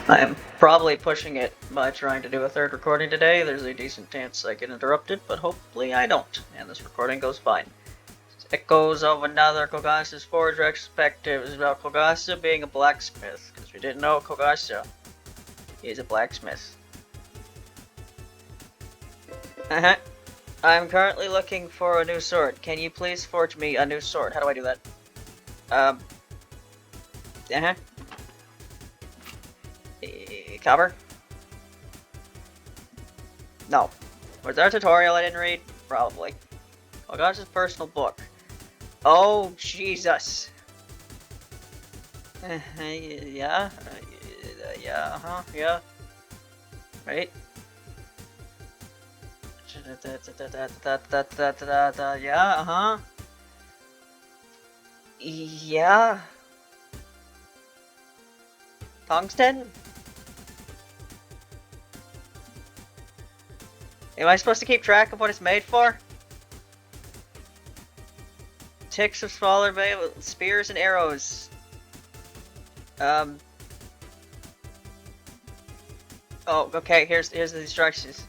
I am probably pushing it by trying to do a third recording today. There's a decent chance I get interrupted, but hopefully I don't, and this recording goes fine. Echoes of another Kogasa's Forge retrospective is about Kogasa being a blacksmith, because we didn't know Kogasa is a blacksmith. I'm currently looking for a new sword. Can you please forge me a new sword? How do I do that? Cover? No. Was there a tutorial I didn't read? Probably. Oh gosh, his personal book. Oh, Jesus. Yeah? Yeah, yeah. Right? Yeah, Yeah. Tungsten? Am I supposed to keep track of what it's made for? Ticks of smaller spears and arrows. Oh, okay, here's the instructions.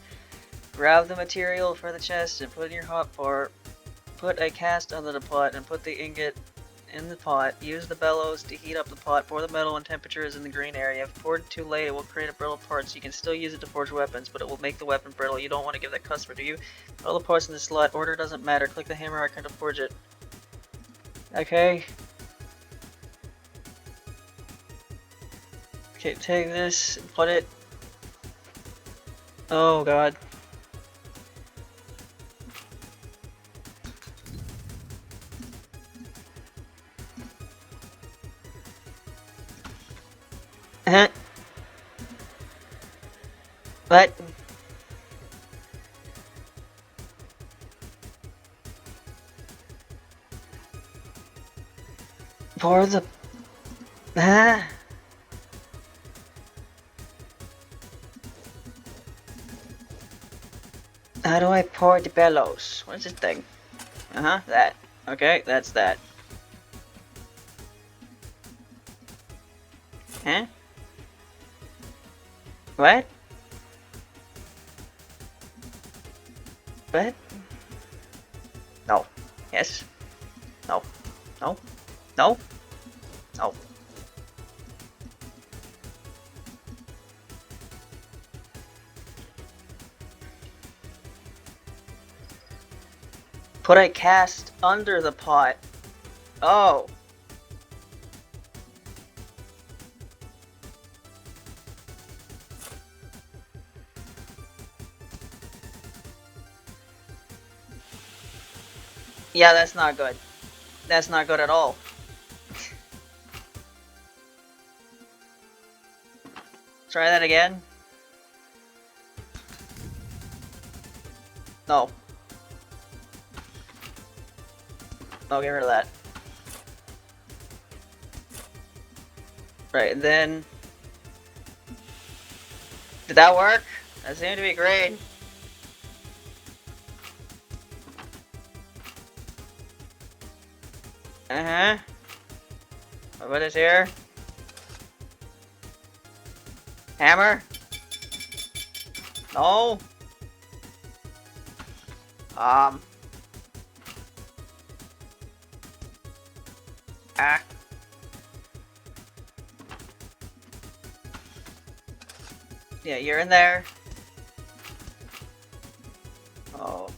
Grab the material for the chest and put in your hot pot. Put a cast under the pot and put the ingot in the pot. Use the bellows to heat up the pot. Pour the metal when temperature is in the green area. If poured too late, it will create a brittle part, so you can still use it to forge weapons, but it will make the weapon brittle. You don't want to give that customer, do you? Put all the parts in the slot. Order doesn't matter. Click the hammer icon to forge it. Okay. Okay, take this and put it... Oh god. What? Pour the... How do I pour the bellows? What is this thing? That. Okay, that's that. Huh? What? What? No. Yes. No. No. No. No. Put a cast under the pot. Oh. Yeah, that's not good. That's not good at all. Try that again. No. I'll get rid of that. Right, and then... Did that work? That seemed to be great. What is here? Hammer? No. Yeah, you're in there. Oh.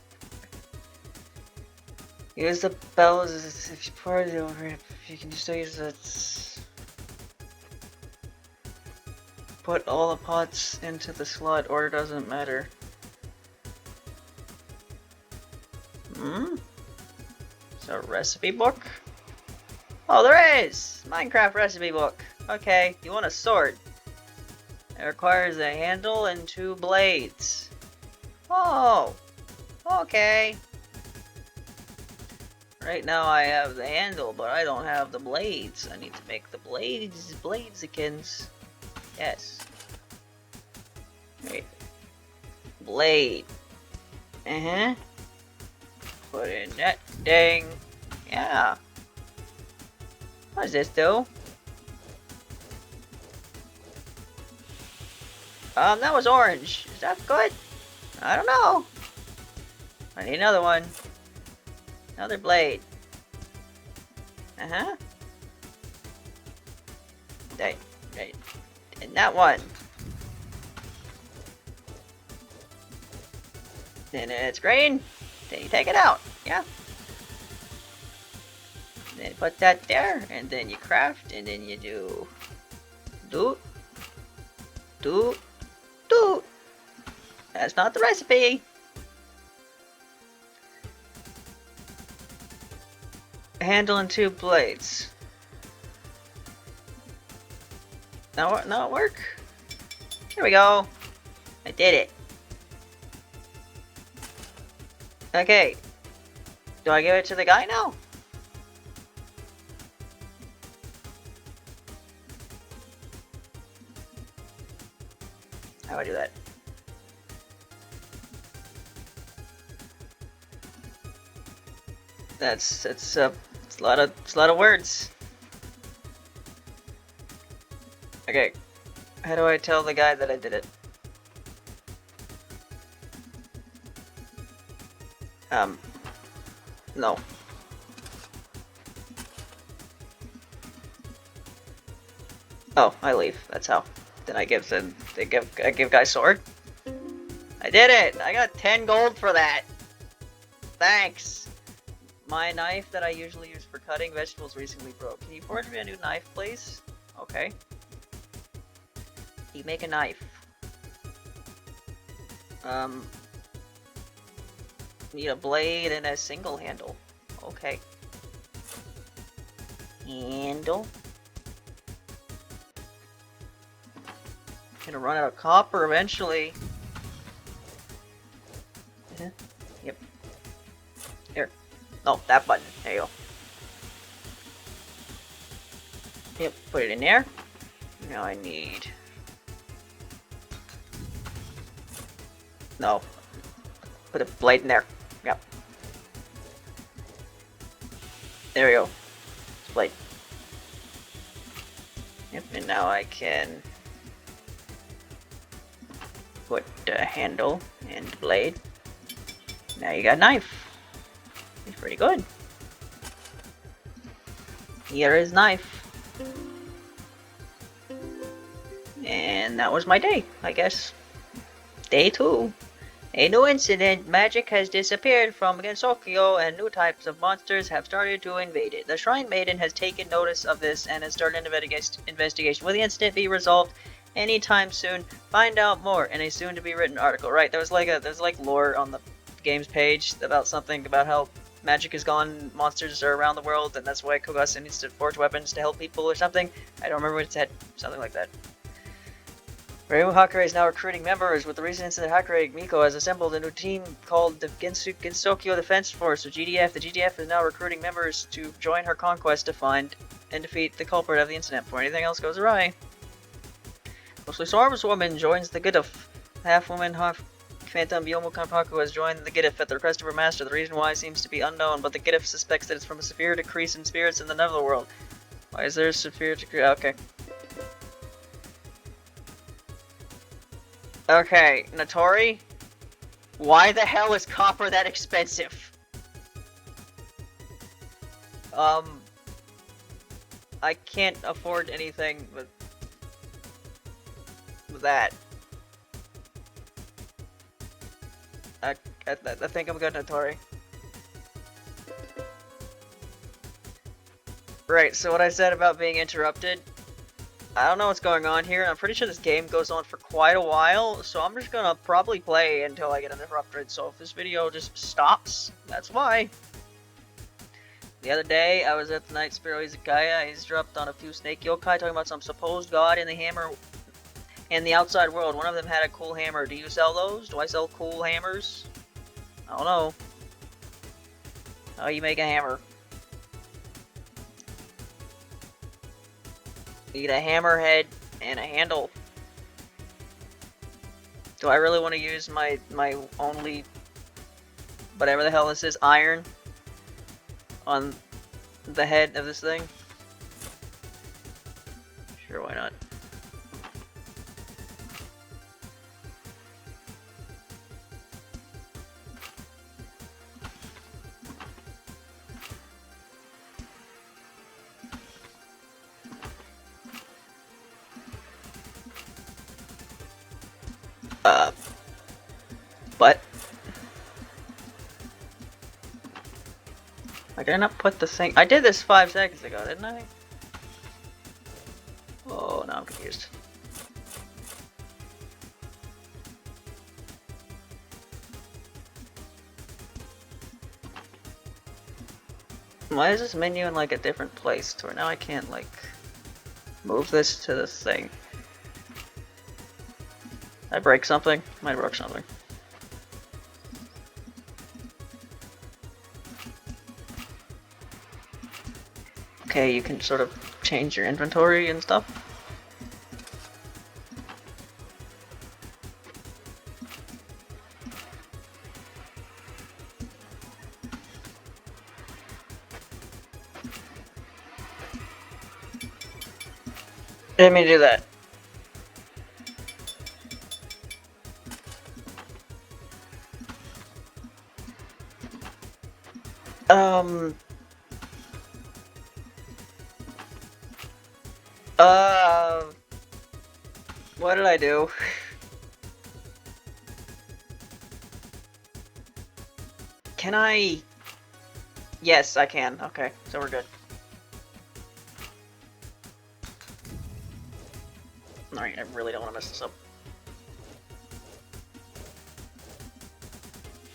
Use the bellows if you pour it over it. You can still use it. Put all the pots into the slot. Order doesn't matter. Is there a recipe book? Oh, there is! Minecraft recipe book. Okay, you want a sword. It requires a handle and 2 blades. Oh! Okay. Right now I have the handle, but I don't have the blades. I need to make the bladesykins. Yes. Wait. Blade. Put in that thing. Yeah. What does this do? That was orange. Is that good? I don't know. I need another one. Another blade. Uh-huh. Right. And that one. Then it's green. Then you take it out. Yeah. Then put that there, and then you craft, and then you do do. That's not the recipe. Handle and 2 blades. Now it work? Here we go. I did it. Okay. Do I give it to the guy now? How do I do that? It's a lot of words. Okay. How do I tell the guy that I did it? No. Oh, I leave. That's how. Then I give guy sword. I did it! I got 10 gold for that! Thanks! My knife that I usually use for cutting vegetables recently broke. Can you forge me a new knife, please? Okay. You make a knife. Need a blade and a single handle. Okay. Handle. Gonna run out of copper eventually. Yep. Here. No, that button. There you go. Yep, put it in there. Now I need... No. Put a blade in there. Yep. There we go. Blade. Yep, and now I can put the handle and blade. Now you got a knife. It's pretty good. Here is knife. And that was my day, I guess. Day 2. A new incident. Magic has disappeared from Gensokyo and new types of monsters have started to invade it. The Shrine Maiden has taken notice of this and has started an investigation. Will the incident be resolved anytime soon? Find out more in a soon-to-be written article. Right, there's like lore on the game's page about something about how magic is gone, monsters are around the world, and that's why Kogasa needs to forge weapons to help people or something. I don't remember what it said. Something like that. Reimu Hakare is now recruiting members. With the recent incident, Hakare Miko has assembled a new team called the Gensokyo Defense Force, or GDF. The GDF is now recruiting members to join her conquest to find and defeat the culprit of the incident before anything else goes awry. Mostly Swarm's woman joins the GDF. Half woman, half Phantom Byomu Kanpaku has joined the GDF at the request of her master. The reason why seems to be unknown, but the GDF suspects that it's from a severe decrease in spirits in the netherworld. Why is there a severe decrease? Okay. Okay, Notori, why the hell is copper that expensive? I can't afford anything with that. I think I'm good, Notori. Right, so what I said about being interrupted, I don't know what's going on here. I'm pretty sure this game goes on for quite a while, so I'm just gonna probably play until I get interrupted. So if this video just stops, that's why. The other day, I was at the Night Sparrow Izakaya. I dropped on a few snake yokai talking about some supposed god in the hammer in the outside world. One of them had a cool hammer. Do you sell those? Do I sell cool hammers? I don't know. How you make a hammer? Need a hammerhead and a handle. Do I really want to use my only whatever the hell this is, iron on the head of this thing? Sure, why not? Did I not put the thing? I did this 5 seconds ago, didn't I? Oh, now I'm confused. Why is this menu in like a different place to where now I can't like move this to this thing? Did I break something? Might have broke something. Okay, you can sort of change your inventory and stuff. Didn't mean to do that. What did I do? Can I? Yes, I can. Okay, so we're good. Alright, I really don't want to mess this up.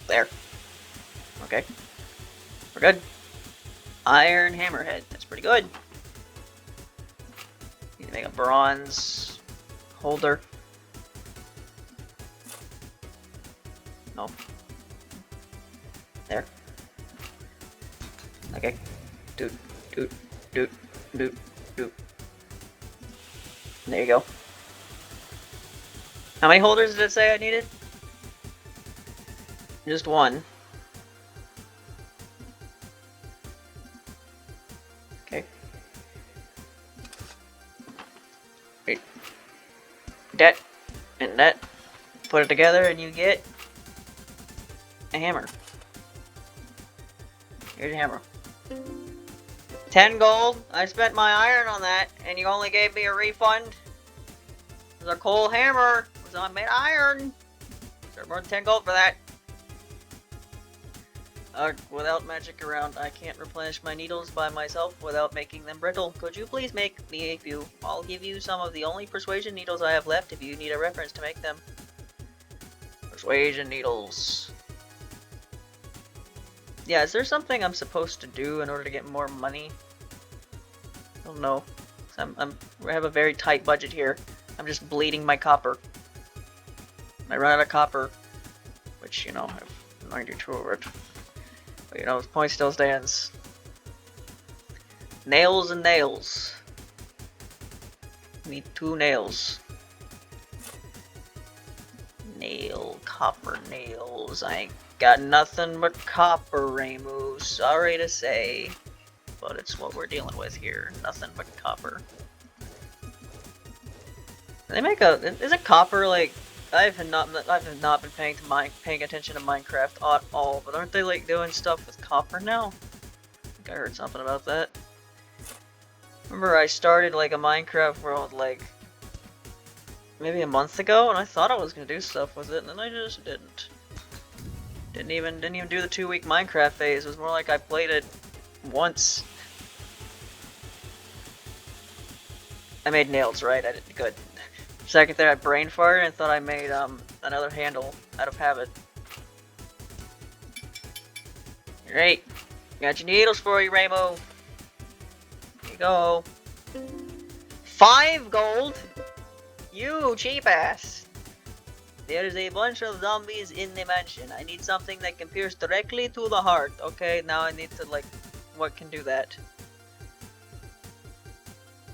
There. Okay. We're good. Iron hammerhead. That's pretty good. Need to make a bronze holder. No. There. Okay. Doot, doot, doot, doot, doot. There you go. How many holders did it say I needed? Just one. Okay. Wait. That and that. Put it together and you get a hammer. Here's a hammer. 10 gold. I spent my iron on that and you only gave me a refund. It was a coal hammer. It was on made iron. So I burned 10 gold for that. Without magic around, I can't replenish my needles by myself without making them brittle. Could you please make me a few? I'll give you some of the only persuasion needles I have left if you need a reference to make them. Persuasion needles. Yeah, is there something I'm supposed to do in order to get more money? I don't know. I have a very tight budget here. I'm just bleeding my copper. I run out of copper, which, you know, I'm not going to do over it. But, you know, the point still stands. Nails and nails. Need 2 nails. Copper nails. I ain't got nothing but copper, Ramu. Sorry to say. But it's what we're dealing with here. Nothing but copper. They make a... Isn't copper like... I've not been paying attention to Minecraft at all, but aren't they like doing stuff with copper now? I think I heard something about that. Remember I started like a Minecraft world like maybe a month ago, and I thought I was gonna do stuff with it, and then I just didn't. Didn't even do the 2-week Minecraft phase. It was more like I played it once. I made nails, right? I did good. Second there, I brain farted and thought I made another handle out of habit. Great. Got your needles for you, Rainbow. Here you go. 5 gold? You cheap ass. There's a bunch of zombies in the mansion. I need something that can pierce directly to the heart. Okay, now I need to like, what can do that?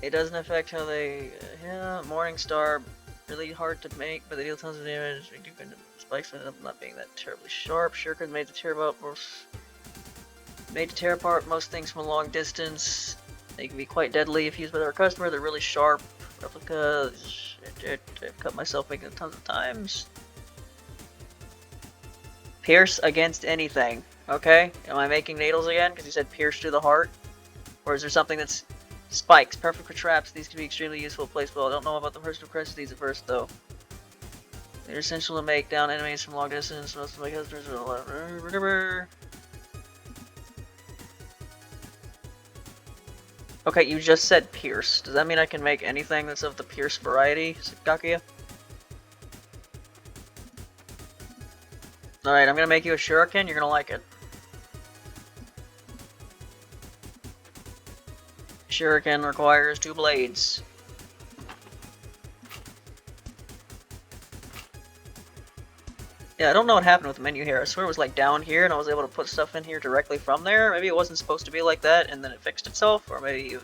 It doesn't affect how they... yeah, Morning Star, really hard to make, but they deal tons of damage. Spikes end up not being that terribly sharp. Shuriken made to tear apart most things from a long distance. They can be quite deadly if used by their customer. They're really sharp. Replica... I've cut myself making it tons of times. Pierce against anything. Okay? Am I making needles again? Because you said pierce through the heart? Or is there something that's... Spikes, perfect for traps. These can be extremely useful placable. I don't know about the person who requested these at first, though. They're essential to make down enemies from long distance. Most of my customers are whatever. Okay, you just said pierce. Does that mean I can make anything that's of the pierce variety, Gakuya? Alright, I'm gonna make you a shuriken, you're gonna like it. Shuriken requires 2 blades. Yeah, I don't know what happened with the menu here. I swear it was like down here and I was able to put stuff in here directly from there. Maybe it wasn't supposed to be like that and then it fixed itself, or maybe you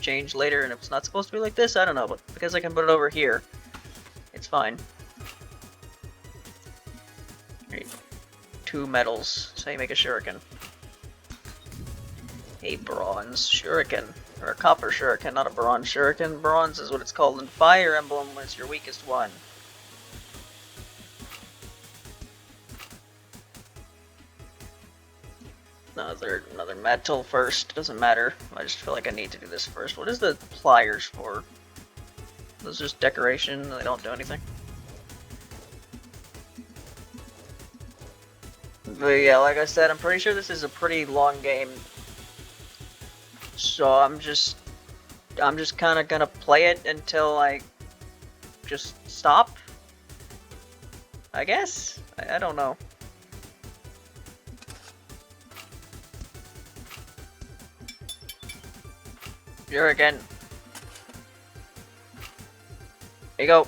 changed later and it's not supposed to be like this, I don't know, but because I can put it over here, it's fine. Right. 2 metals, so you make a shuriken. A bronze shuriken, or a copper shuriken, not a bronze shuriken. Bronze is what it's called in Fire Emblem when it's your weakest one. Another metal first, doesn't matter. I just feel like I need to do this first. What is the pliers for? Those are just decoration, they don't do anything. But yeah, like I said, I'm pretty sure this is a pretty long game. So I'm just kind of gonna play it until I just stop, I guess? I don't know. Here again. There you go.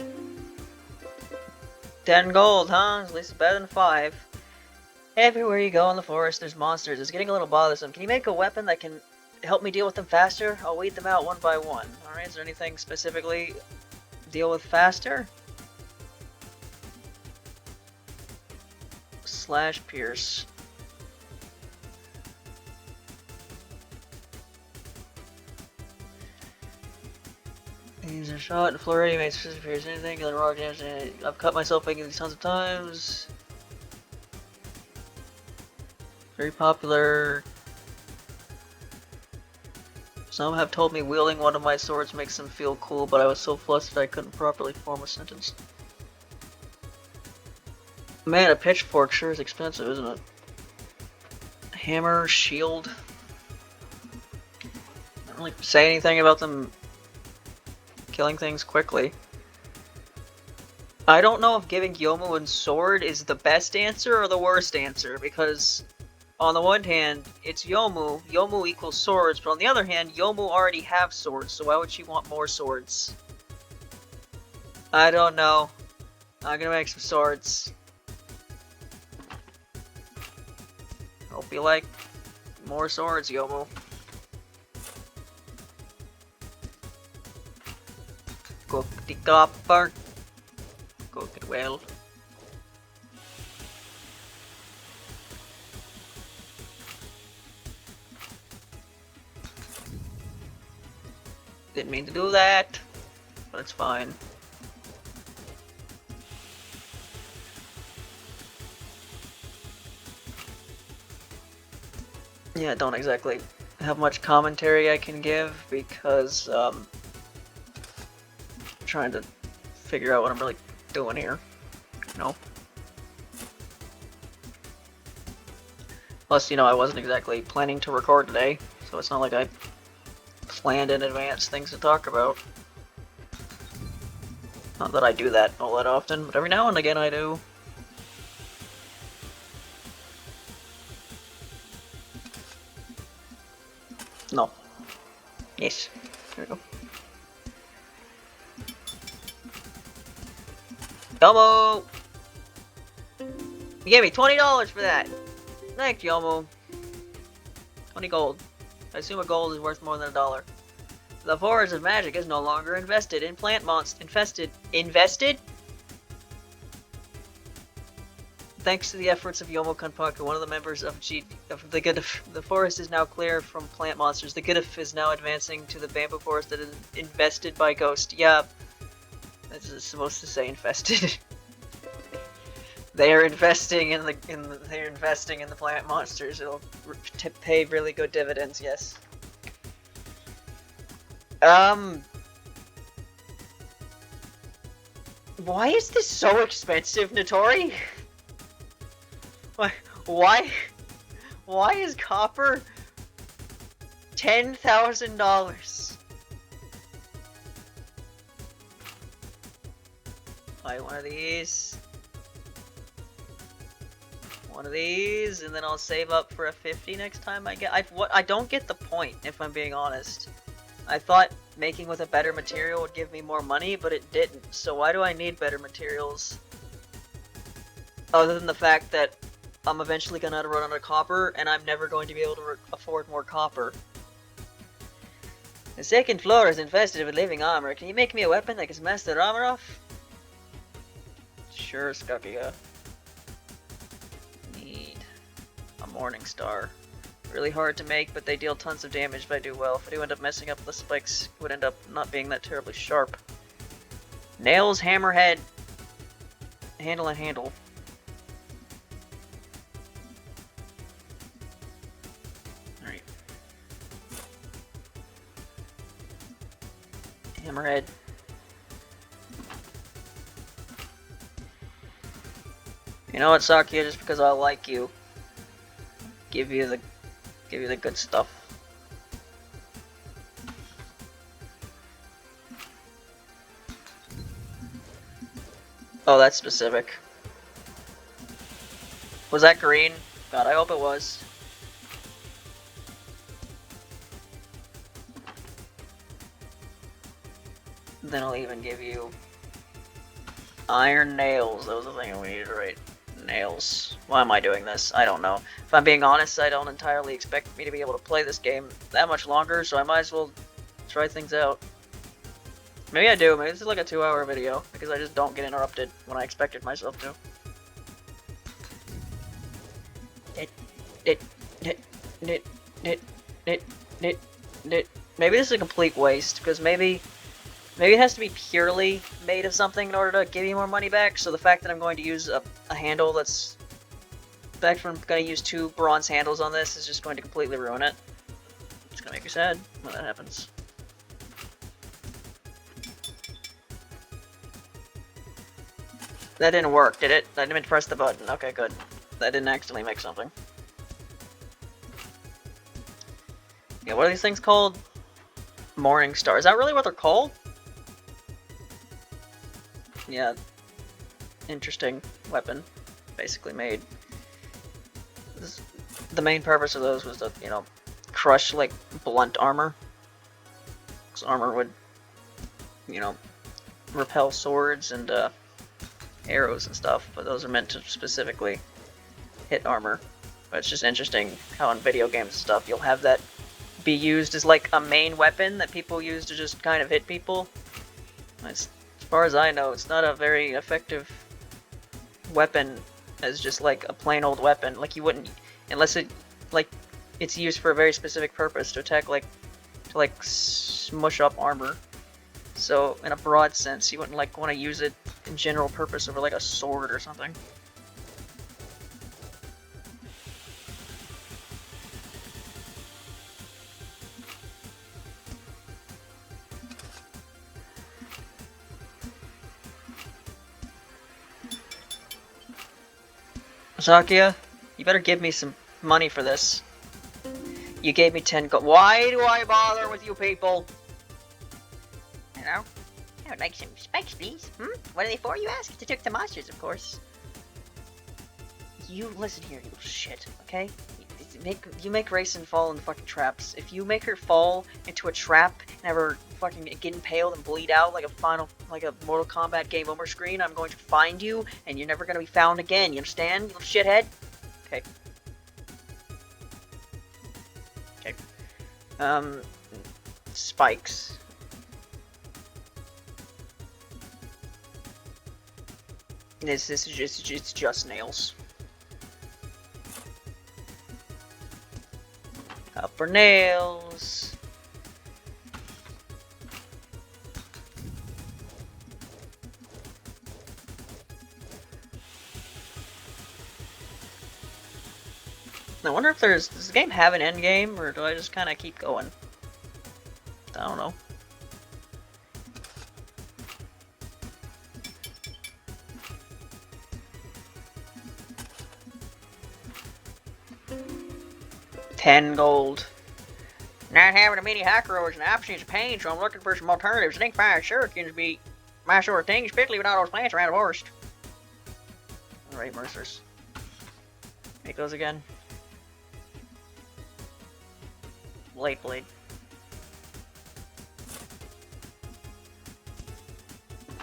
10 gold, huh? At least it's better than 5. Everywhere you go in the forest, there's monsters. It's getting a little bothersome. Can you make a weapon that can help me deal with them faster? I'll weed them out one by one. Alright, is there anything specifically deal with faster? Slash pierce. These are shot and flurry, makes specific pierce anything, killing raw damage. I've cut myself making these tons of times. Very popular. Some have told me wielding one of my swords makes them feel cool, but I was so flustered I couldn't properly form a sentence. Man, a pitchfork sure is expensive, isn't it? Hammer, shield. I don't really say anything about them killing things quickly. I don't know if giving Yomu a sword is the best answer or the worst answer, because on the one hand, it's Yomu. Yomu equals swords, but on the other hand, Yomu already have swords, so why would she want more swords? I don't know. I'm gonna make some swords. Hope you like more swords, Yomu. Cook the copper. Cook it well. Didn't mean to do that, but it's fine. Yeah, don't exactly have much commentary I can give because I'm trying to figure out what I'm really doing here, you know? Plus, you know, I wasn't exactly planning to record today, so it's not like I planned in advance things to talk about. Not that I do that all that often, but every now and again I do. No. Yes. There we go. Yomo! You gave me $20 for that! Thanks, Yomo. 20 gold. I assume a gold is worth more than $1. The forest of magic is no longer invested in plant monsters. Invested? Thanks to the efforts of Yomo Kanpaku, one of the members of the Gudif, the forest is now clear from plant monsters. The Gudif is now advancing to the bamboo forest that is invested by Ghost. Yeah, that's supposed to say infested. They are investing in the plant monsters. It'll pay really good dividends. Yes. Why is this so expensive, Notori? Why is copper $10,000. Buy one of these. One of these, and then I'll save up for a 50 next time I get. I don't get the point, if I'm being honest. I thought making with a better material would give me more money, but it didn't. So why do I need better materials? Other than the fact that I'm eventually gonna run out of copper, and I'm never going to be able to afford more copper. The second floor is infested with living armor. Can you make me a weapon that can smash their armor off? Sure, Skokyo. Need a Morning Star. Really hard to make, but they deal tons of damage if I do well. If I do end up messing up, the spikes would end up not being that terribly sharp. Nails, hammerhead, handle and handle. Alright. Hammerhead. You know what, Sakia? Just because I like you, give you the good stuff. Oh, that's specific. Was that green? God, I hope it was. Then I'll even give you iron nails. That was the thing we needed, right? Nails. Why am I doing this? I don't know. If I'm being honest, I don't entirely expect me to be able to play this game that much longer, so I might as well try things out. Maybe I do. Maybe this is like a 2-hour video, because I just don't get interrupted when I expected myself to. Maybe this is a complete waste, because maybe it has to be purely made of something in order to give you more money back, so the fact that I'm going to use a handle that's... The fact that I'm going to use 2 bronze handles on this is just going to completely ruin it. It's going to make you sad when that happens. That didn't work, did it? I didn't press the button. Okay, good. That didn't accidentally make something. Yeah, what are these things called? Morning Star. Is that really what they're called? Yeah. Interesting weapon. Basically made. The main purpose of those was to, you know, crush, like, blunt armor. Because armor would, you know, repel swords and, arrows and stuff, but those are meant to specifically hit armor. But it's just interesting how in video games and stuff you'll have that be used as like a main weapon that people use to just kind of hit people. As far as I know, it's not a very effective weapon as just like a plain old weapon. Like you wouldn't, unless it, like, it's used for a very specific purpose to attack, like, to like smush up armor. So in a broad sense, you wouldn't like want to use it in general purpose over like a sword or something. Sakia, you better give me some money for this. You gave me 10 gold. Why do I bother with you people? Hello? I would like some spikes, please. What are they for, you ask? To trick the monsters, of course. You listen here, you shit, okay? You make Raisin fall in the fucking traps. If you make her fall into a trap and have her fucking get impaled and bleed out like a Mortal Kombat game over screen, I'm going to find you and you're never gonna be found again. You understand, you little shithead? Okay. Okay. Spikes. It's just nails. Copper nails. I wonder if does the game have an end game, or do I just kind of keep going? I don't know. $10 gold. Not having a mini hacker was an option of pain, so I'm looking for some alternatives. I think fire shurikens be my sort of thing, especially when all those plants are out of forest. Alright, Mercers. Make those again. Blade.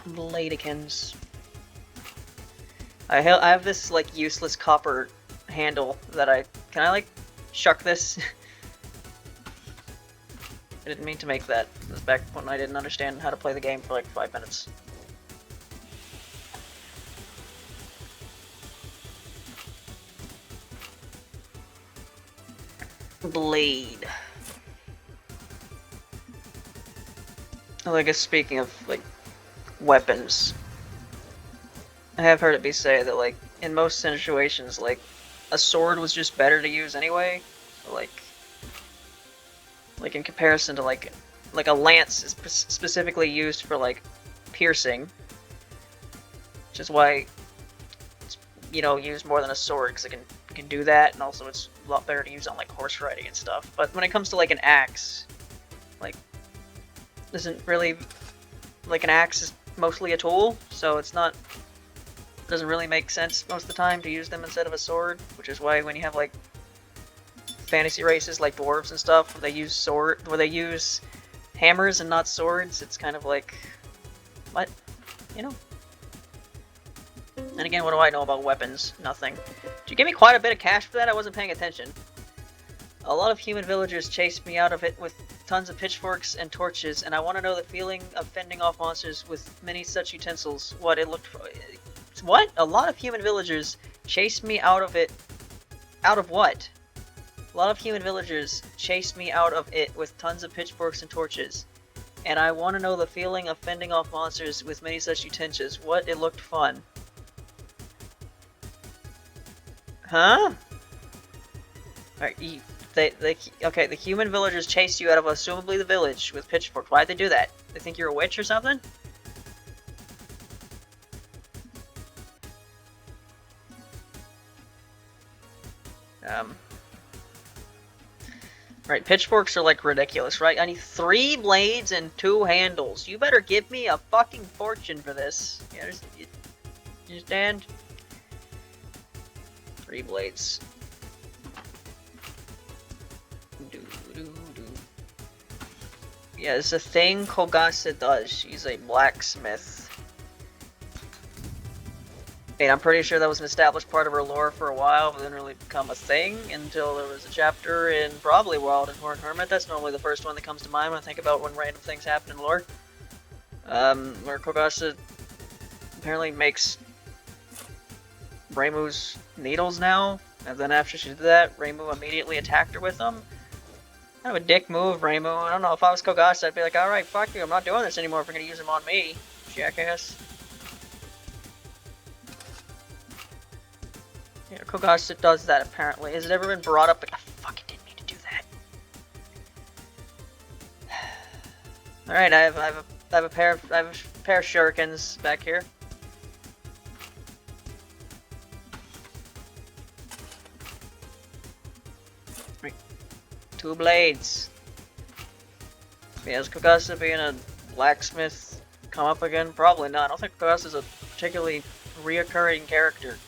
Bladekins. I have this like useless copper handle that can I like shuck this? I didn't mean to make that. It was back when I didn't understand how to play the game for like 5 minutes. Blade. Well, I guess speaking of like weapons, I have heard it be said that like in most situations like a sword was just better to use anyway. So, like in comparison to like a lance is specifically used for like piercing, which is why it's, you know, used more than a sword because it can do that, and also it's a lot better to use on like horse riding and stuff. But when it comes to like an axe, like isn't really like an axe is mostly a tool, so it's not doesn't really make sense most of the time to use them instead of a sword, which is why when you have like fantasy races like dwarves and stuff where they use hammers and not swords, it's kind of like what, you know. And again, what do I know about weapons? Nothing. Did you give me quite a bit of cash for that? I wasn't paying attention. A lot of human villagers chased me out of it with tons of pitchforks and torches, and I want to know the feeling of fending off monsters with many such utensils. What it looked for. What? A lot of human villagers chased me out of it. Out of what? A lot of human villagers chased me out of it with tons of pitchforks and torches, and I want to know the feeling of fending off monsters with many such utensils. What? It looked fun. Huh? Alright, okay, the human villagers chased you out of assumably the village with pitchforks. Why'd they do that? They think you're a witch or something? Right, pitchforks are like ridiculous, right? I need 3 blades and 2 handles. You better give me a fucking fortune for this. You understand? 3 blades. Yeah, it's a thing Kogasa does. She's a blacksmith. And I'm pretty sure that was an established part of her lore for a while, but didn't really become a thing until there was a chapter in probably Wild and Horned Hermit. That's normally the first one that comes to mind when I think about when random things happen in lore. Where Kogasa apparently makes Reimu's needles now, and then after she did that, Reimu immediately attacked her with them. Kind of a dick move, Reimu. I don't know, if I was Kogasa, I'd be like, alright, fuck you, I'm not doing this anymore if you're gonna use them on me, jackass. Yeah, Kogasa does that apparently. Has it ever been brought up? Like, I fucking didn't mean to do that. Alright, I have a pair of shurikens back here. Right. 2 blades. Yeah, is Kogasa being a blacksmith come up again? Probably not. I don't think Kogasa's a particularly reoccurring character.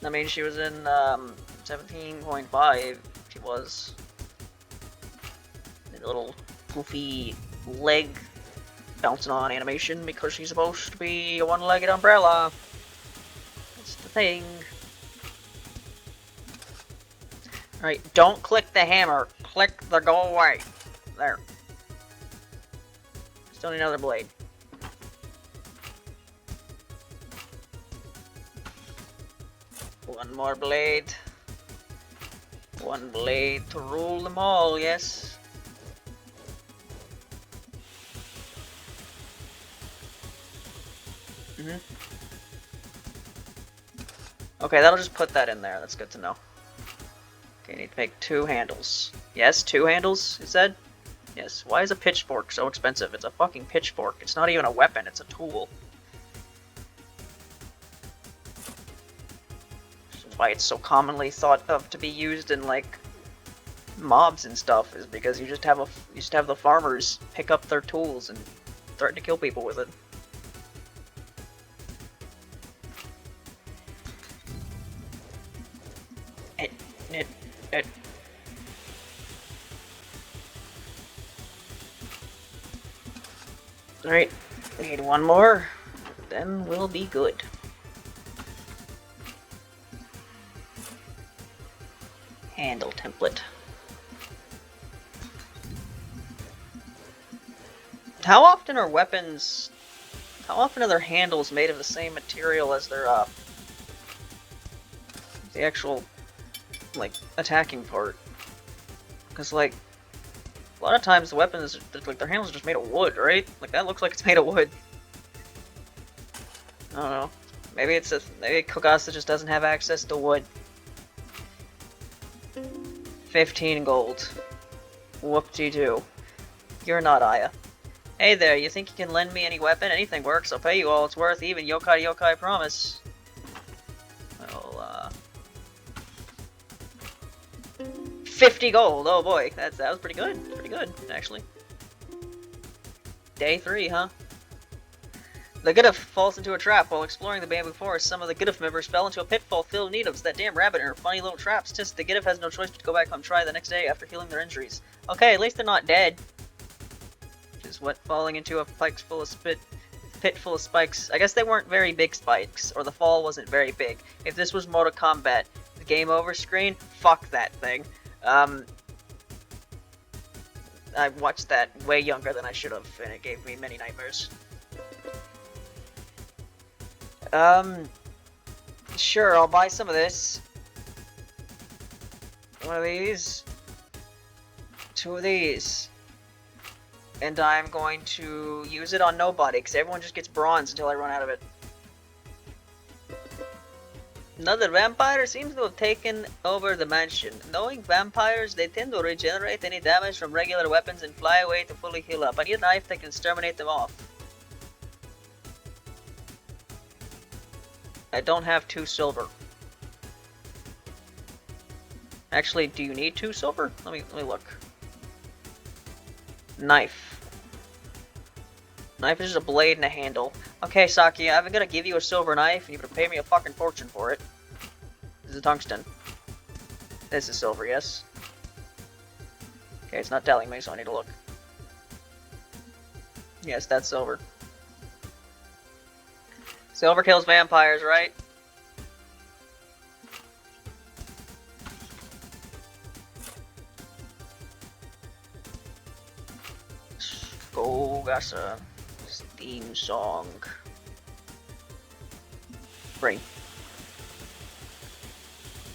I mean, she was in 17.5. She was a little goofy leg bouncing on animation because she's supposed to be a one-legged umbrella. That's the thing. Alright, don't click the hammer. Click the go away. There. Still need another blade. One more blade. 1 blade to rule them all, yes. Okay, that'll just put that in there. That's good to know. Okay, need to make 2 handles. Yes, 2 handles, you said? Yes. Why is a pitchfork so expensive? It's a fucking pitchfork. It's not even a weapon, it's a tool. Why it's so commonly thought of to be used in like mobs and stuff is because you just have the farmers pick up their tools and threaten to kill people with it. It. Alright, need one more, then we'll be good. Handle template. How often are their handles made of the same material as their, the actual, like, attacking part? Because, like, a lot of times the weapons, like, their handles are just made of wood, right? Like, that looks like it's made of wood. I don't know. Maybe maybe Kogasa just doesn't have access to wood. 15 gold. Whoop-de-doo. You're not Aya. Hey there, you think you can lend me any weapon? Anything works, I'll pay you all it's worth, even yokai yokai promise. Well, 50 gold, oh boy, that was pretty good. Pretty good, actually. Day 3, huh? The Gidif falls into a trap. While exploring the bamboo forest, some of the Gidif members fell into a pitfall filled with needles. That damn rabbit and her funny little traps. Since the Gidif has no choice but to go back home and try the next day after healing their injuries. Okay, at least they're not dead. Which is what falling into a pit full of spikes. I guess they weren't very big spikes, or the fall wasn't very big. If this was Mortal Kombat, the game over screen, fuck that thing. I watched that way younger than I should have, and it gave me many nightmares. Sure, I'll buy some of this. One of these. 2 of these. And I'm going to use it on nobody, because everyone just gets bronze until I run out of it. Another vampire seems to have taken over the mansion. Knowing vampires, they tend to regenerate any damage from regular weapons and fly away to fully heal up. I need a knife that can exterminate them off. I don't have 2 silver. Actually, do you need 2 silver? Let me look. Knife. Knife is just a blade and a handle. Okay, Saki, I'm gonna give you a silver knife, and you're gonna pay me a fucking fortune for it. This is a tungsten. This is silver, yes? Okay, it's not telling me, so I need to look. Yes, that's silver. Silver kills vampires, right? Kogasa theme song. Great.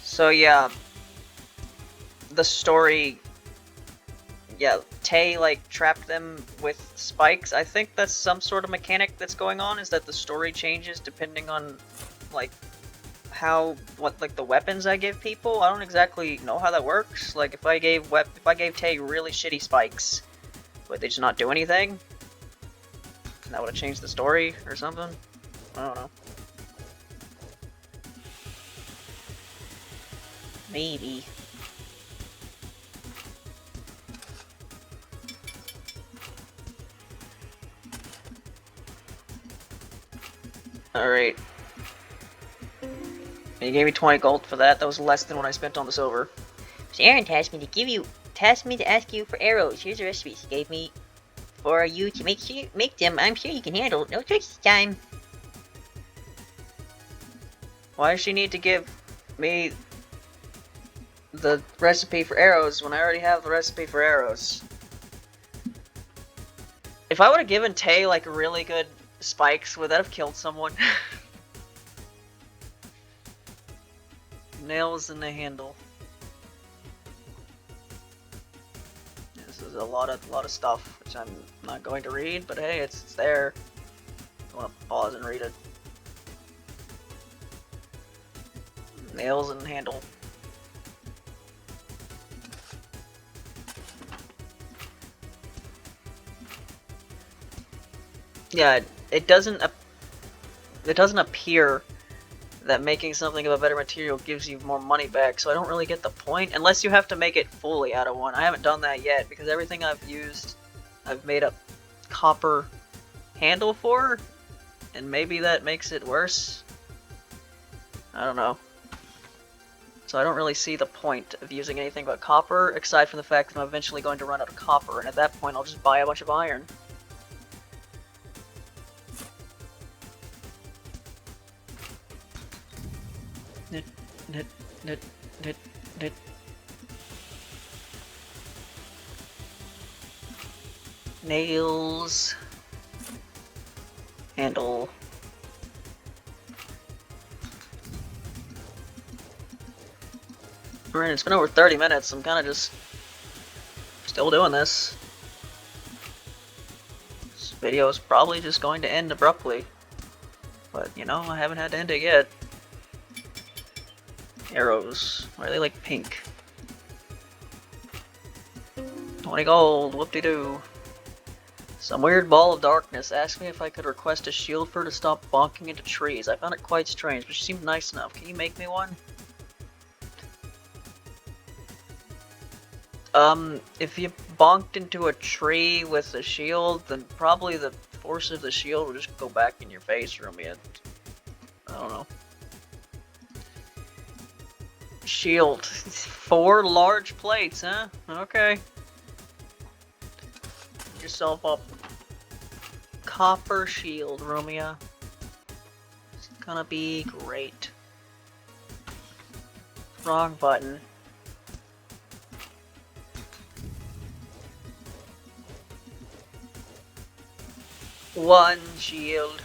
So yeah, the story. Yeah, Tay like trapped them with spikes. I think that's some sort of mechanic that's going on. Is that the story changes depending on like what the weapons I give people? I don't exactly know how that works. Like if I gave Tay really shitty spikes, would they just not do anything? That would have changed the story or something? I don't know. Maybe. Alright. You gave me 20 gold for that. That was less than what I spent on the silver. Sharon tasked me to ask you for arrows. Here's the recipe she gave me for you to make them. I'm sure you can handle. No tricks this time. Why does she need to give me the recipe for arrows when I already have the recipe for arrows? If I would have given Tay like really good spikes, would that have killed someone? Nails in the handle. This is a lot of stuff, which I'm not going to read, but hey, it's there. I want to pause and read it. Nails and handle. Yeah, it doesn't appear that making something of a better material gives you more money back, so I don't really get the point, unless you have to make it fully out of one. I haven't done that yet, because everything I've used, I've made a copper handle for, and maybe that makes it worse. I don't know. So I don't really see the point of using anything but copper, aside from the fact that I'm eventually going to run out of copper, and at that point I'll just buy a bunch of iron. Nails. Handle. Alright, it's been over 30 minutes. I'm kind of just still doing this. This video is probably just going to end abruptly. But, you know, I haven't had to end it yet. Arrows. Why are they like pink? 20 gold. Whoop-de-doo. Some weird ball of darkness asked me if I could request a shield for her to stop bonking into trees. I found it quite strange, but she seemed nice enough. Can you make me one? If you bonked into a tree with a shield, then probably the force of the shield will just go back in your face, Romeo. I don't know. Shield. 4 large plates, huh? Okay. Get yourself a copper shield, Romeo. It's gonna be great. Wrong button. One shield.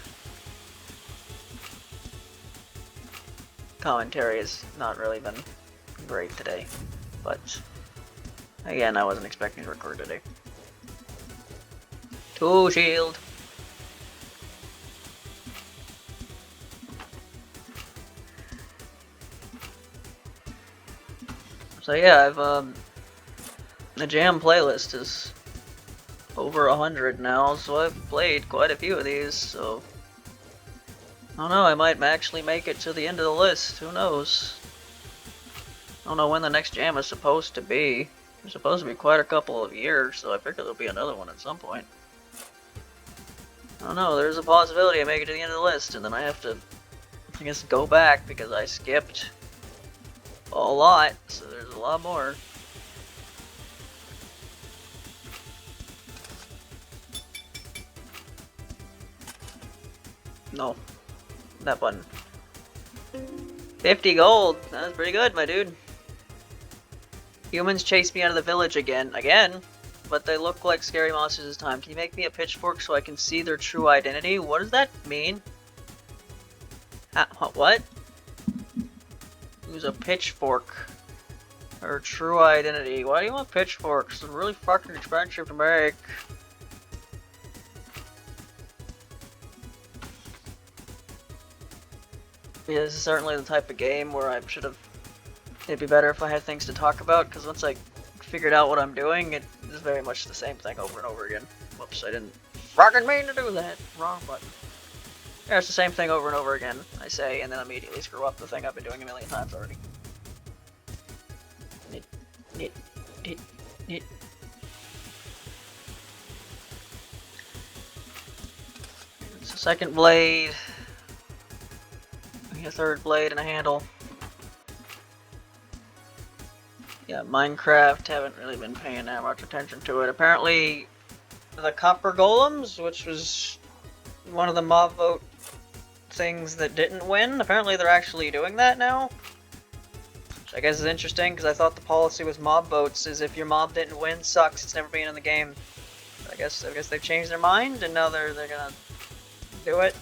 Commentary has not really been great today, but again, I wasn't expecting to record today. 2 shield. So yeah, I've the jam playlist is over 100 now, so I've played quite a few of these, so I don't know, I might actually make it to the end of the list, who knows? I don't know when the next jam is supposed to be. It's supposed to be quite a couple of years, so I figure there'll be another one at some point. I don't know, there's a possibility I make it to the end of the list, and then I have to, I guess, go back because I skipped a lot, so there's a lot more. No. That button. 50 gold! That's pretty good, my dude. Humans chased me out of the village again. Again? But they look like scary monsters this time. Can you make me a pitchfork so I can see their true identity? What does that mean? What? Use a pitchfork. Her true identity. Why do you want pitchforks? They're really fucking expensive to make. Yeah, this is certainly the type of game where I should have... It'd be better if I had things to talk about, because once I figured out what I'm doing, it is very much the same thing over and over again. Whoops, I didn't fucking mean to do that. Wrong button. Yeah, it's the same thing over and over again, I say, and then immediately screw up the thing I've been doing a million times already. Knit. It's a second blade. A third blade and a handle. Yeah, Minecraft, haven't really been paying that much attention to it. Apparently, the copper golems, which was one of the mob vote things that didn't win, apparently they're actually doing that now. Which I guess is interesting, because I thought the policy was mob votes is if your mob didn't win, sucks, it's never been in the game. I guess they've changed their mind, and now they're gonna do it.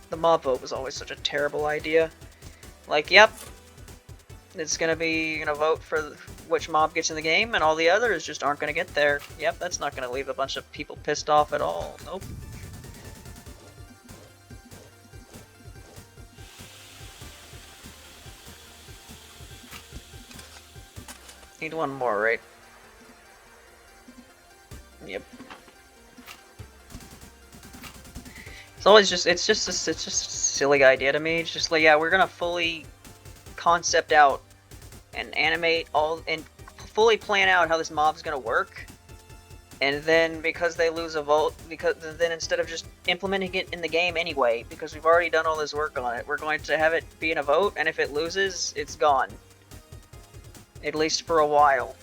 The mob vote was always such a terrible idea. Like, yep, it's gonna be, you're gonna vote for which mob gets in the game, and all the others just aren't gonna get there. Yep, that's not gonna leave a bunch of people pissed off at all. Nope. Need one more, right? Yep. it's just a silly idea to me. It's just like, yeah, we're gonna fully concept out and animate all and fully plan out how this mob's gonna work. And then because they lose a vote, because then instead of just implementing it in the game anyway, because we've already done all this work on it, we're going to have it be in a vote, and if it loses, it's gone. At least for a while.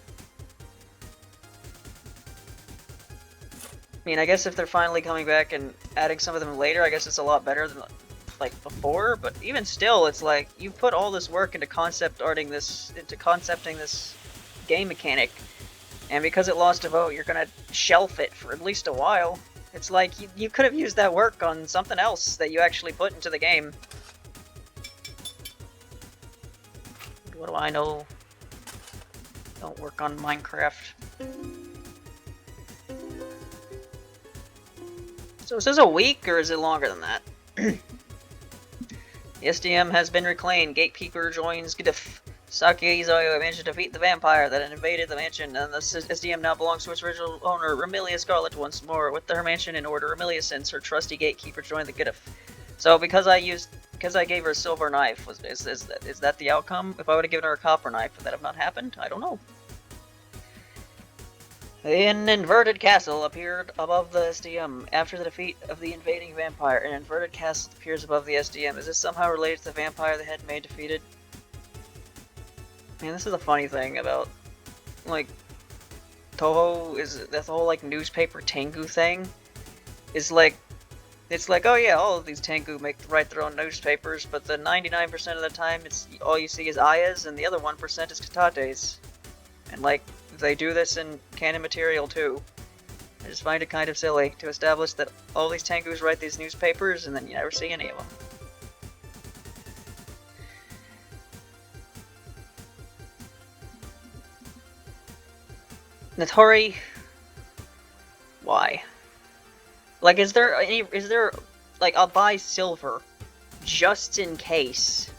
I mean, I guess if they're finally coming back and adding some of them later, I guess it's a lot better than like before, but even still, it's like you put all this work into concepting this game mechanic, and because it lost a vote, you're gonna shelf it for at least a while. It's like you could have used that work on something else that you actually put into the game. What do I know? Don't work on Minecraft. So is this a week, or is it longer than that? The SDM has been reclaimed. Gatekeeper joins Gdf. Saki Izoyo managed to defeat the vampire that had invaded the mansion, and the SDM now belongs to its original owner, Remilia Scarlet, once more. With her mansion in order, Remilia sends her trusty gatekeeper join the Gdf. So because I gave her a silver knife, is that the outcome? If I would have given her a copper knife, would that have not happened? I don't know. An inverted castle appeared above the SDM. After the defeat of the invading vampire, an inverted castle appears above the SDM. Is this somehow related to the vampire the head maid defeated? Man, this is a funny thing about, like, Touhou is that whole, like, newspaper Tengu thing. Is like, it's like, oh yeah, all of these Tengu write their own newspapers, but the 99% of the time, it's all you see is Ayas, and the other 1% is Katates. And, like, they do this in canon material too. I just find it kind of silly to establish that all these Tengus write these newspapers and then you never see any of them. Natori, why? Like, is there like, I'll buy silver just in case.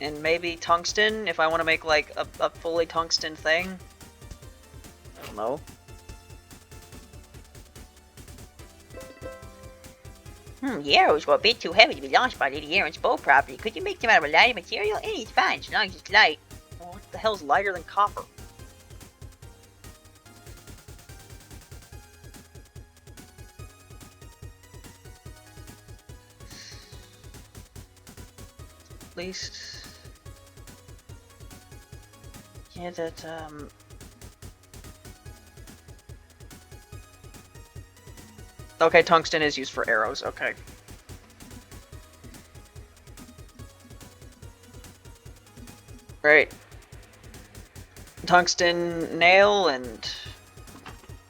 And maybe tungsten, if I want to make, like, a fully tungsten thing. I don't know. The arrows were a bit too heavy to be launched by Lady Aaron's bow property. Could you make them out of a lighter material? Anything's fine, as long as it's light. Well, what the hell's lighter than copper? At least... yeah, that, okay, tungsten is used for arrows, okay. Right. Tungsten nail and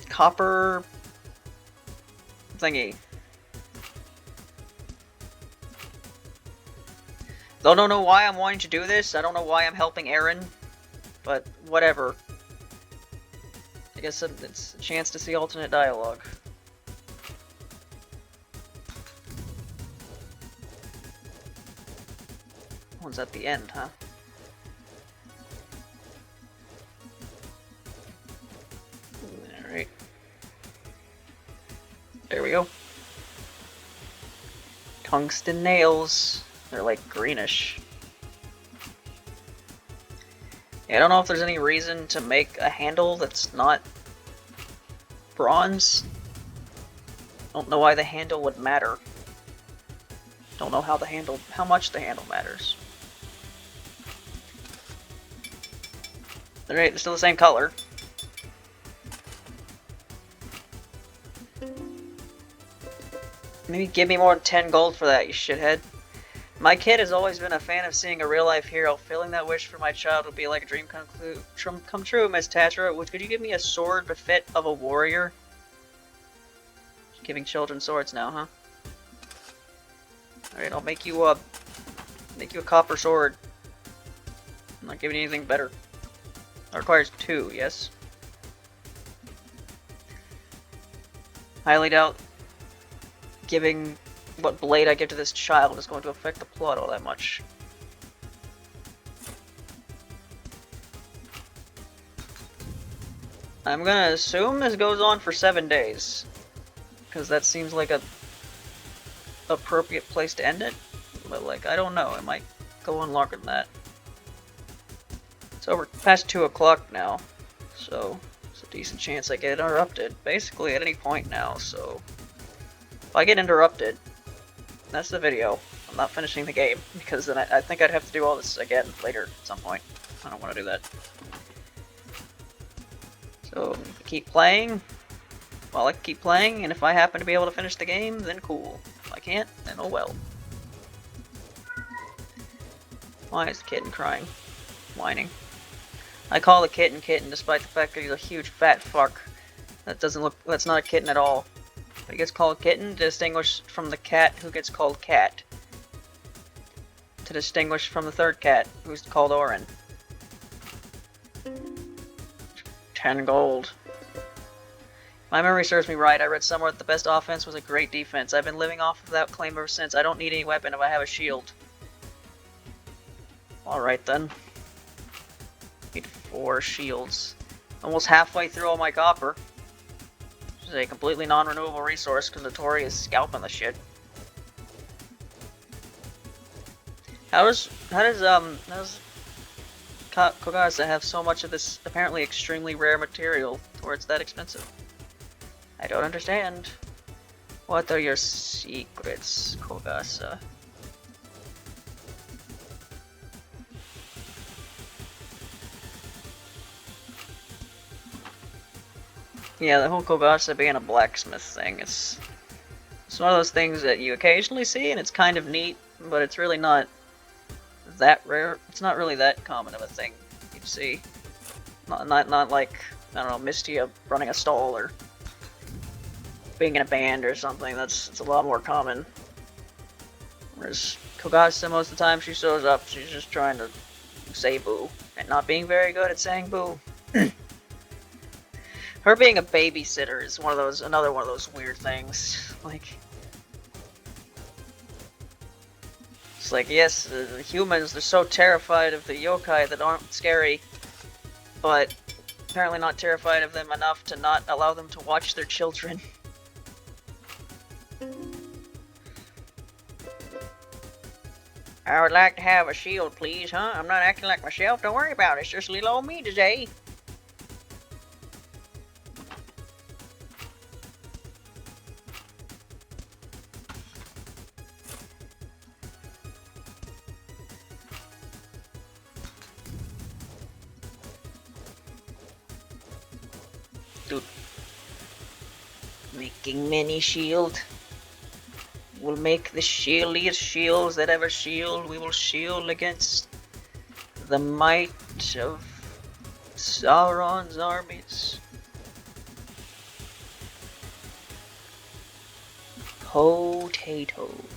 copper thingy. I don't know why I'm wanting to do this. I don't know why I'm helping Aaron. But whatever. I guess it's a chance to see alternate dialogue. One's at the end, huh? Alright. There we go. Tungsten nails. They're like greenish. I don't know if there's any reason to make a handle that's not bronze. Don't know why the handle would matter. Don't know how much the handle matters. Alright, they're still the same color. Maybe give me more than 10 gold for that, you shithead. My kid has always been a fan of seeing a real-life hero. Filling that wish for my child would be like a dream come true, Miss Tatra. Could you give me a sword befit of a warrior? Giving children swords now, huh? Alright, I'll make you a copper sword. I'm not giving you anything better. That requires 2, yes? Highly doubt giving what blade I give to this child is going to affect the plot all that much. I'm gonna assume this goes on for 7 days. Because that seems like a appropriate place to end it. But like, I don't know, it might go on longer than that. It's over past 2 o'clock now, so it's a decent chance I get interrupted basically at any point now, so if I get interrupted, that's the video. I'm not finishing the game, because then I think I'd have to do all this again later at some point. I don't want to do that. So, keep playing. Well, I can keep playing, and if I happen to be able to finish the game, then cool. If I can't, then oh well. Why is the kitten crying? Whining. I call the kitten kitten despite the fact that he's a huge fat fuck. That's not a kitten at all. He gets called kitten, distinguished from the cat who gets called cat. To distinguish from the third cat, who's called Orin. 10 gold. My memory serves me right. I read somewhere that the best offense was a great defense. I've been living off of that claim ever since. I don't need any weapon if I have a shield. Alright then. Need 4 shields. Almost halfway through all my copper. Which is a completely non-renewable resource because Notori is scalping the shit. How does Kogasa have so much of this apparently extremely rare material where it's that expensive? I don't understand. What are your secrets, Kogasa? Yeah, the whole Kogasa being a blacksmith thing, it's one of those things that you occasionally see and it's kind of neat, but it's really not that rare. It's not really that common of a thing you'd see. Not like, I don't know, Mistia running a stall or being in a band or something. It's a lot more common. Whereas Kogasa, most of the time she shows up, she's just trying to say boo and not being very good at saying boo. Her being a babysitter is another one of those weird things. Like, it's like, yes, the humans, they're so terrified of the yokai that aren't scary, but apparently not terrified of them enough to not allow them to watch their children. I would like to have a shield, please, huh? I'm not acting like myself, don't worry about it, it's just little old me today. Dude. Making many shield. We'll make the shieldiest shields that ever shield. We will shield against the might of Sauron's armies. Potatoes.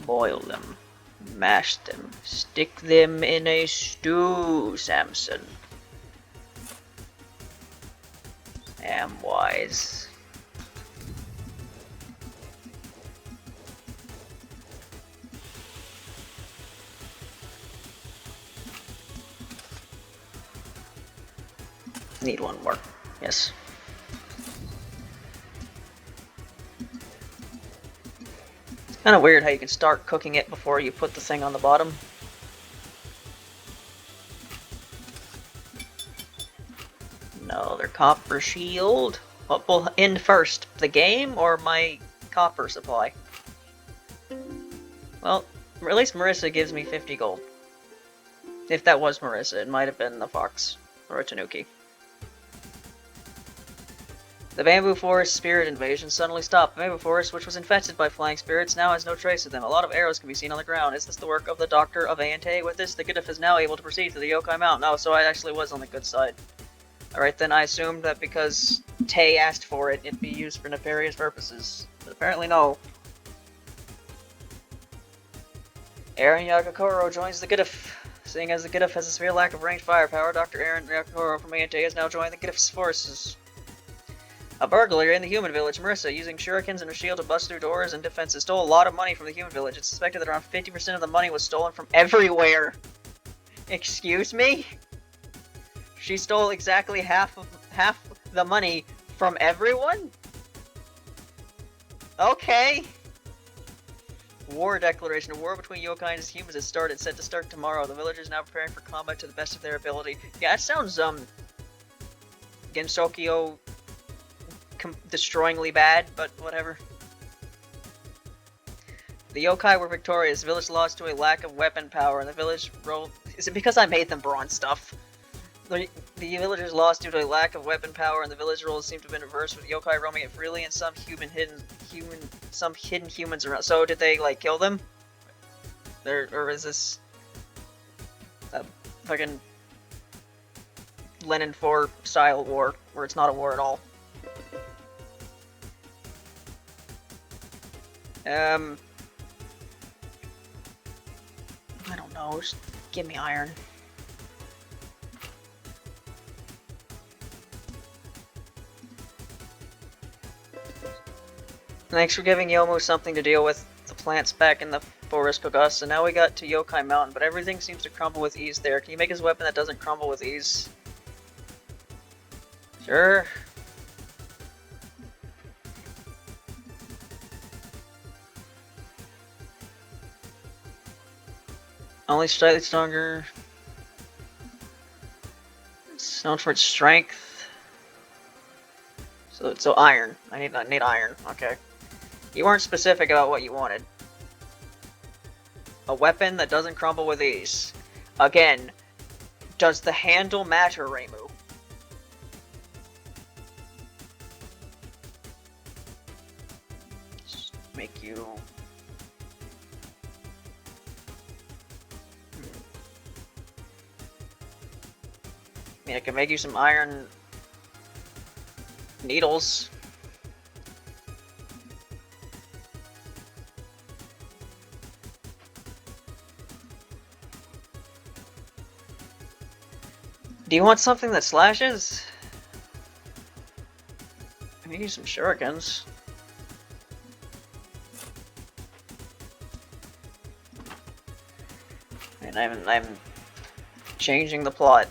Boil them. Mash them. Stick them in a stew, Samson. Am wise. Need one more. Yes. It's kind of weird how you can start cooking it before you put the thing on the bottom. Another copper shield. What will end first? The game or my copper supply? Well, at least Marissa gives me 50 gold. If that was Marissa, it might have been the fox or a tanuki. The bamboo forest spirit invasion suddenly stopped. The bamboo forest, which was infested by flying spirits, now has no trace of them. A lot of arrows can be seen on the ground. Is this the work of the Doctor of Aante? With this, the Giddith is now able to proceed to the Yokai Mountain. Oh, so I actually was on the good side. Alright, then I assumed that because Tay asked for it, it'd be used for nefarious purposes. But apparently no. Aaron Yagakoro joins the Giddith. Seeing as the Giddith has a severe lack of ranged firepower, Dr. Aaron Yagakoro from Aante has now joined the Giddith's forces. A burglar in the human village, Marissa, using shurikens and her shield to bust through doors and defenses, stole a lot of money from the human village. It's suspected that around 50% of the money was stolen from everywhere. Excuse me? She stole exactly half half the money from everyone? Okay. War declaration. A war between yokai and humans has started. Set to start tomorrow. The villagers now preparing for combat to the best of their ability. Yeah, that sounds Gensokyo destroyingly bad, but whatever. The yokai were victorious. The village lost to a lack of weapon power, and the village rolled. Is it because I made them bronze stuff? The villagers lost due to a lack of weapon power, and the village rolls seem to have been reversed, with yokai roaming it freely and some hidden humans around. So did they like kill them? Or is this a fucking Lenin 4 style war where it's not a war at all? I don't know. Just give me iron. Thanks for giving Yomu something to deal with. The plants back in the forest, Kogasa. Now we got to Yokai Mountain, but everything seems to crumble with ease there. Can you make his weapon that doesn't crumble with ease? Sure. Only slightly stronger. It's known for its strength. So iron. I need iron. Okay. You weren't specific about what you wanted. A weapon that doesn't crumble with ease. Again, does the handle matter, Reimu? Just make you... I mean, I can make you some iron needles. Do you want something that slashes? I can use some shurikens. And I'm changing the plot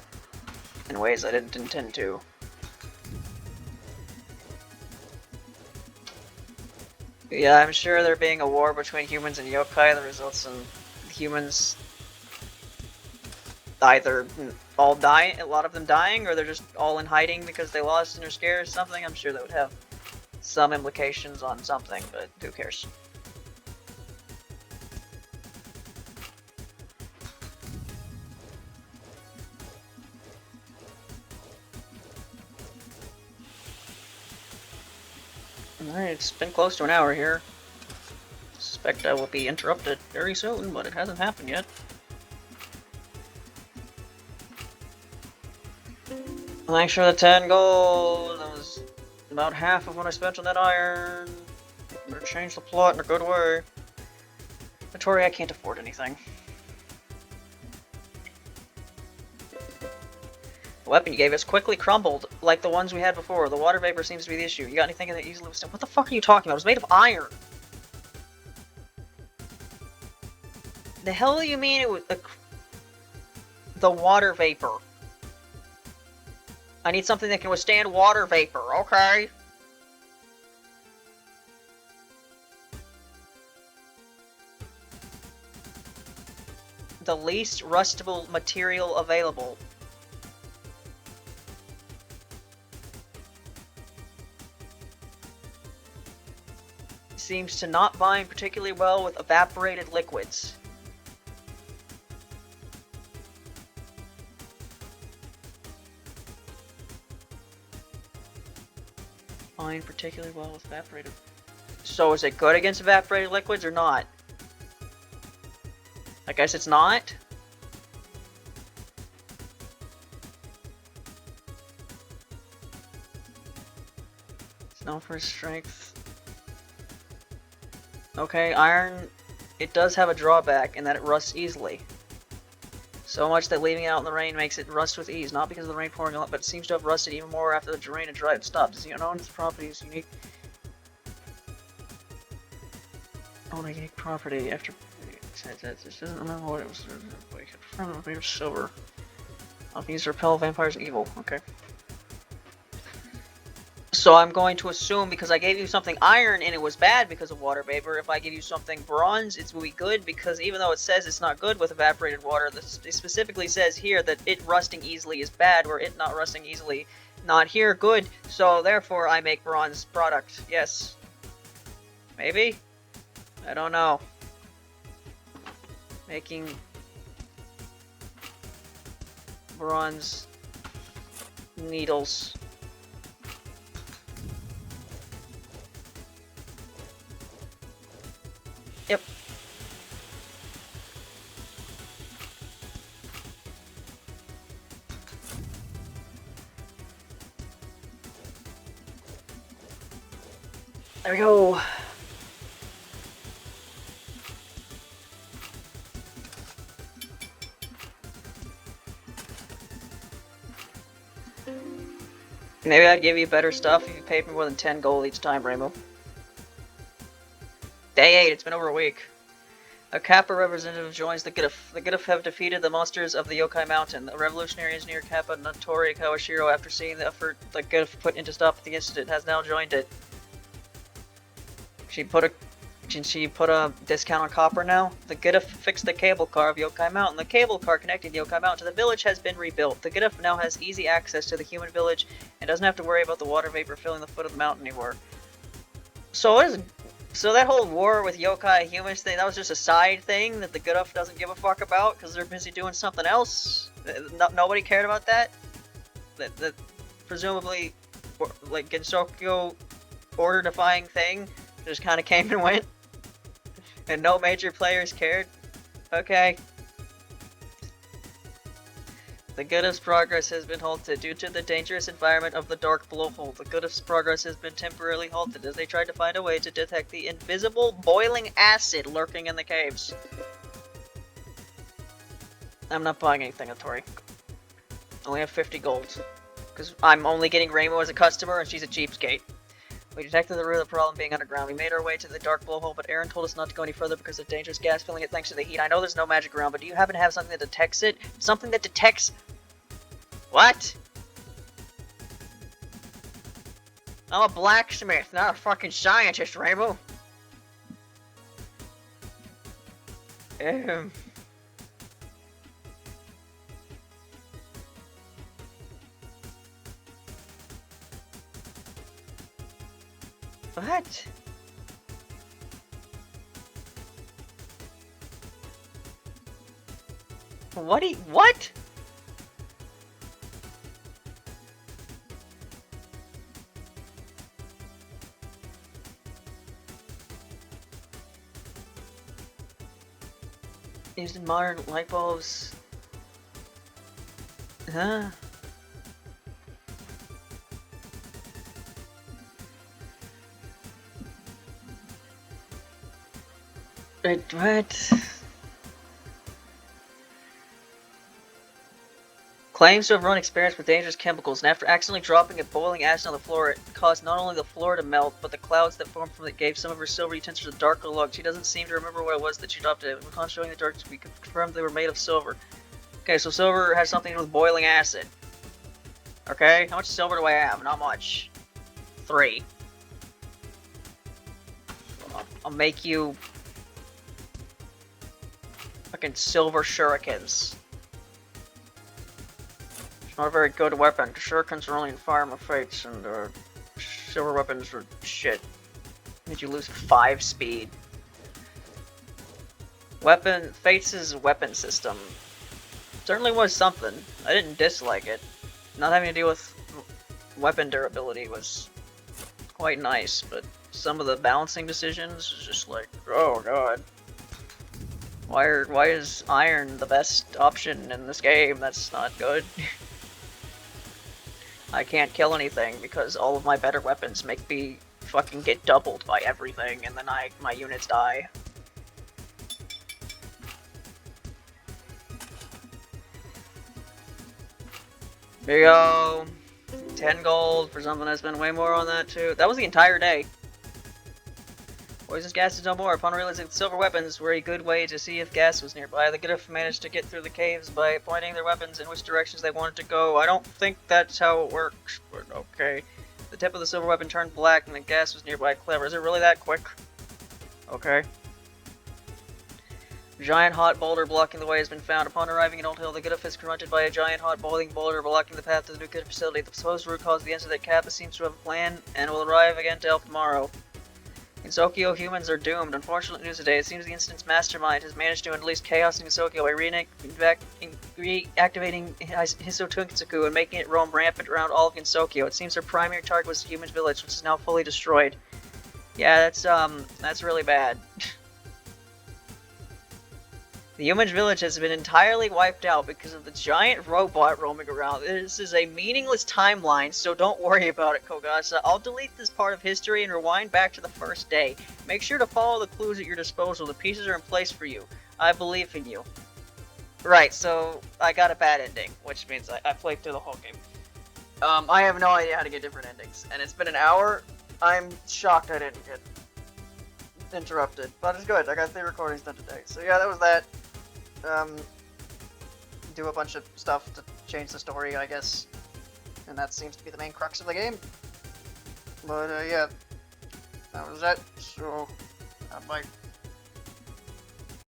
in ways I didn't intend to. Yeah, I'm sure there being a war between humans and yokai that results in humans either all die, a lot of them dying, or they're just all in hiding because they lost and are scared or something. I'm sure that would have some implications on something, but who cares? Alright, it's been close to an hour here. Suspect I will be interrupted very soon, but it hasn't happened yet. Thanks for the 10 gold. That was about half of what I spent on that iron. Better change the plot in a good way. But Tori, I can't afford anything. The weapon you gave us quickly crumbled, like the ones we had before. The water vapor seems to be the issue. You got anything that easily withstand? What the fuck are you talking about? It was made of iron! The hell do you mean it was the water vapor? I need something that can withstand water vapor, okay? The least rustable material available. Seems to not bind particularly well with evaporated liquids. Bind particularly well with evaporated. So is it good against evaporated liquids or not? I guess it's not. It's known for its strength. Okay, iron, it does have a drawback in that it rusts easily. So much that leaving it out in the rain makes it rust with ease, not because of the rain pouring on it, but it seems to have rusted even more after the rain had dried and stopped. Does it own its properties unique? Own a unique property after... This doesn't remember what it was. Made of silver. These repel vampires and evil. Okay. So I'm going to assume, because I gave you something iron and it was bad because of water vapor, if I give you something bronze, it's will be good, because even though it says it's not good with evaporated water, it specifically says here that it rusting easily is bad, or it not rusting easily not here good, so therefore I make bronze product. Yes. Maybe? I don't know. Making bronze needles. Yep. There we go. Maybe I'd give you better stuff if you paid me more than 10 gold each time, Rainbow. Day 8, it's been over a week. A Kappa representative joins the Giddif. The Giddif have defeated the monsters of the Yokai Mountain. The revolutionary engineer Kappa Notori Kawashiro, after seeing the effort the Giddif put into stop the incident, has now joined it. She put a discount on copper now. The Giddif fixed the cable car of Yokai Mountain. The cable car connecting the Yokai Mountain to the village has been rebuilt. The Giddif now has easy access to the human village and doesn't have to worry about the water vapor filling the foot of the mountain anymore. So that whole war with yokai humans thing, that was just a side thing that the Giddif doesn't give a fuck about because they're busy doing something else? Nobody cared about that? That presumably, like, Gensokyo order-defying thing just kind of came and went? And no major players cared? Okay. The Giddif's progress has been halted due to the dangerous environment of the dark blowhole. The Giddif's progress has been temporarily halted as they tried to find a way to detect the invisible boiling acid lurking in the caves. I'm not buying anything, Atori. I only have 50 gold. Because I'm only getting Rainbow as a customer and she's a cheapskate. We detected the root of the problem being underground. We made our way to the dark blowhole, but Aaron told us not to go any further because of dangerous gas filling it thanks to the heat. I know there's no magic around, but do you happen to have something that detects it? Something that detects... What? I'm a blacksmith, not a fucking scientist, Rainbow. What? What? Used in modern light bulbs. Huh? Wait, what? Claims to have run experiments with dangerous chemicals, and after accidentally dropping a boiling acid on the floor, it caused not only the floor to melt, but the clouds that formed from it gave some of her silver utensils a darker look. She doesn't seem to remember what it was that she dropped it. Upon showing the dark, we confirmed they were made of silver. Okay, so silver has something to do with boiling acid. Okay, how much silver do I have? Not much. 3. I'll make you fucking silver shurikens. It's not a very good weapon. Shurikens are only in Fire Emblem Fates, and silver weapons are shit. Made you lose 5 speed. Fates' weapon system certainly was something. I didn't dislike it. Not having to deal with weapon durability was quite nice, but some of the balancing decisions is just like, oh god. Why is iron the best option in this game? That's not good. I can't kill anything because all of my better weapons make me fucking get doubled by everything, and then my units die. There you go. 10 gold for something I spent way more on that too. That was the entire day. Poisonous gas is no more. Upon realizing that silver weapons were a good way to see if gas was nearby, the Giddif managed to get through the caves by pointing their weapons in which directions they wanted to go. I don't think that's how it works, but okay. The tip of the silver weapon turned black and the gas was nearby. Clever. Is it really that quick? Okay. Giant hot boulder blocking the way has been found. Upon arriving at Old Hill, the Gudif is confronted by a giant hot boiling boulder blocking the path to the new Gudif facility. The supposed root cause of the incident, Kappa seems to have a plan and will arrive again to help tomorrow. Gensokyo humans are doomed. Unfortunate news today. It seems the incident's mastermind has managed to unleash chaos in Gensokyo by reactivating Hisotunkitsuku and making it roam rampant around all of Gensokyo. It seems their primary target was the human village, which is now fully destroyed. Yeah, that's really bad. The human village has been entirely wiped out because of the giant robot roaming around. This is a meaningless timeline, so don't worry about it, Kogasa. I'll delete this part of history and rewind back to the first day. Make sure to follow the clues at your disposal. The pieces are in place for you. I believe in you. Right, so I got a bad ending, which means I played through the whole game. I have no idea how to get different endings, and it's been an hour. I'm shocked I didn't get interrupted, but it's good. I got 3 recordings done today. So yeah, that was that. Do a bunch of stuff to change the story, I guess. And that seems to be the main crux of the game. But, yeah. That was that. So, bye.